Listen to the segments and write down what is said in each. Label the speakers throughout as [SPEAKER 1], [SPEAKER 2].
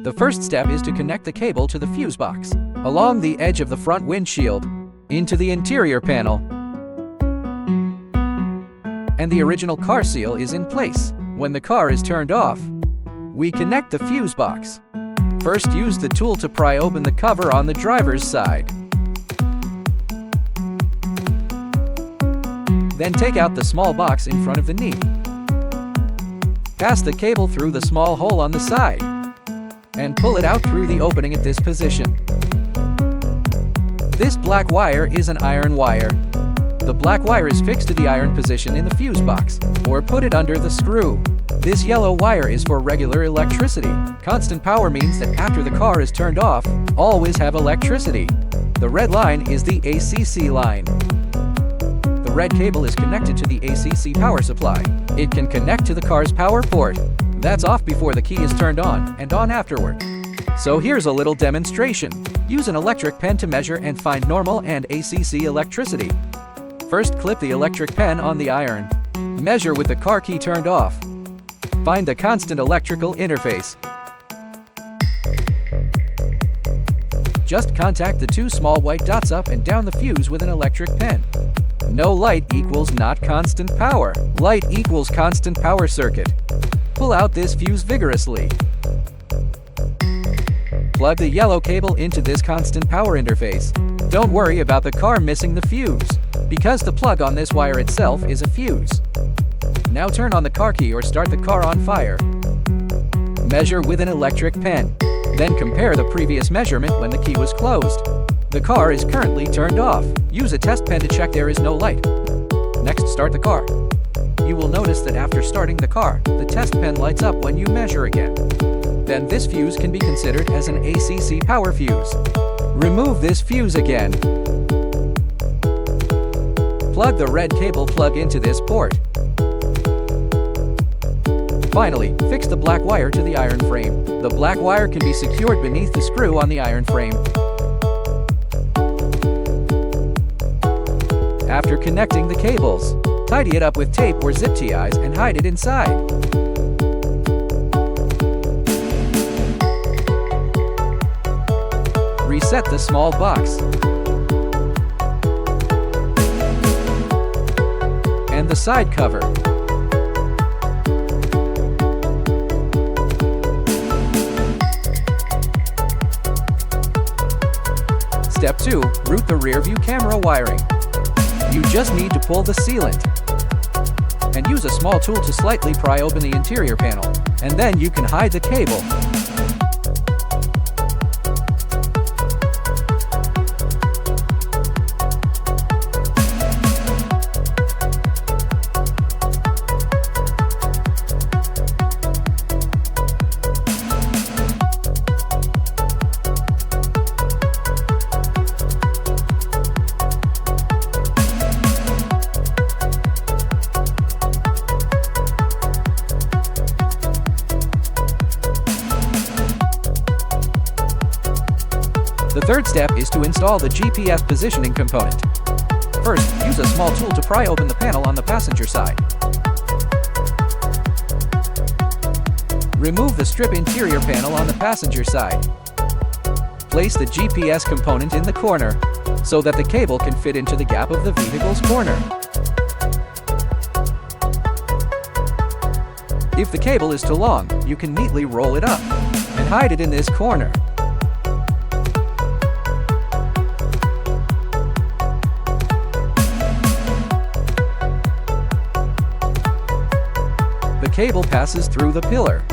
[SPEAKER 1] The first step is to connect the cable to the fuse box, along the edge of the front windshield, into the interior panel. And the original car seal is in place. When the car is turned off, we connect the fuse box. First, use the tool to pry open the cover on the driver's side. Then take out the small box in front of the knee. Pass the cable through the small hole on the side and pull it out through the opening at this position. This black wire is an iron wire. The black wire is fixed to the iron position in the fuse box, or put it under the screw. This yellow wire is for regular electricity. Constant power means that after the car is turned off, always have electricity. The red line is the ACC line. The red cable is connected to the ACC power supply. It can connect to the car's power port. That's off before the key is turned on and on afterward. So here's a little demonstration. Use an electric pen to measure and find normal and ACC electricity. First, clip the electric pen on the iron. Measure with the car key turned off. Find the constant electrical interface. Just contact the two small white dots up and down the fuse with an electric pen. No light equals not constant power. Light equals constant power circuit. Pull out this fuse vigorously. Plug the yellow cable into this constant power interface. Don't worry about the car missing the fuse, because the plug on this wire itself is a fuse. Now turn on the car key or start the car on fire. Measure with an electric pen. Then compare the previous measurement when the key was closed. The car is currently turned off. Use a test pen to check there is no light. Next, start the car. You will notice that after starting the car, the test pen lights up when you measure again. Then this fuse can be considered as an ACC power fuse. Remove this fuse again. Plug the red cable plug into this port. Finally, fix the black wire to the iron frame. The black wire can be secured beneath the screw on the iron frame. After connecting the cables, tidy it up with tape or zip ties and hide it inside. Reset the small box and the side cover. Step 2. Route the rear view camera wiring. You just need to pull the sealant and use a small tool to slightly pry open the interior panel, and then you can hide the cable. The third step is to install the GPS positioning component. First, use a small tool to pry open the panel on the passenger side. Remove the strip interior panel on the passenger side. Place the GPS component in the corner, so that the cable can fit into the gap of the vehicle's corner. If the cable is too long, you can neatly roll it up and hide it in this corner. The cable passes through the pillar.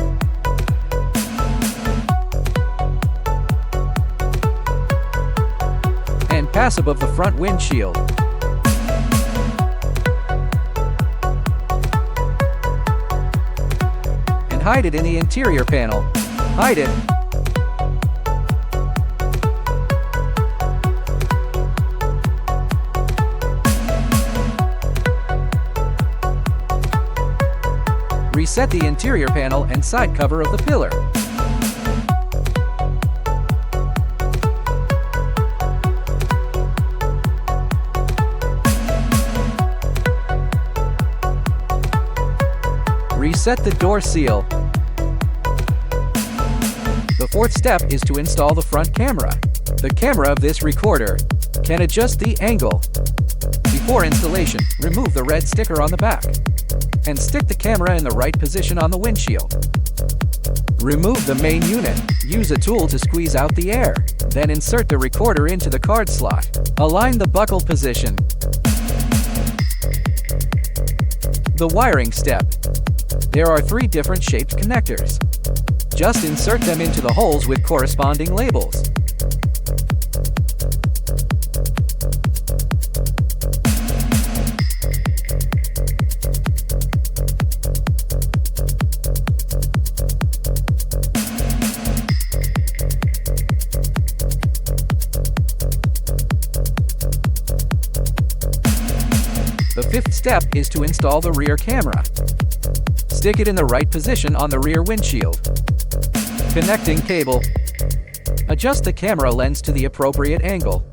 [SPEAKER 1] And pass above the front windshield. And hide it in the interior panel. Hide it. Reset the interior panel and side cover of the pillar. Reset the door seal. The fourth step is to install the front camera. The camera of this recorder can adjust the angle. Before installation, remove the red sticker on the back and stick the camera in the right position on the windshield. Remove the main unit. Use a tool to squeeze out the air. Then insert the recorder into the card slot. Align the buckle position. The wiring step. There are 3 different shaped connectors. Just insert them into the holes with corresponding labels. The fifth step is to install the rear camera. Stick it in the right position on the rear windshield. Connecting cable. Adjust the camera lens to the appropriate angle.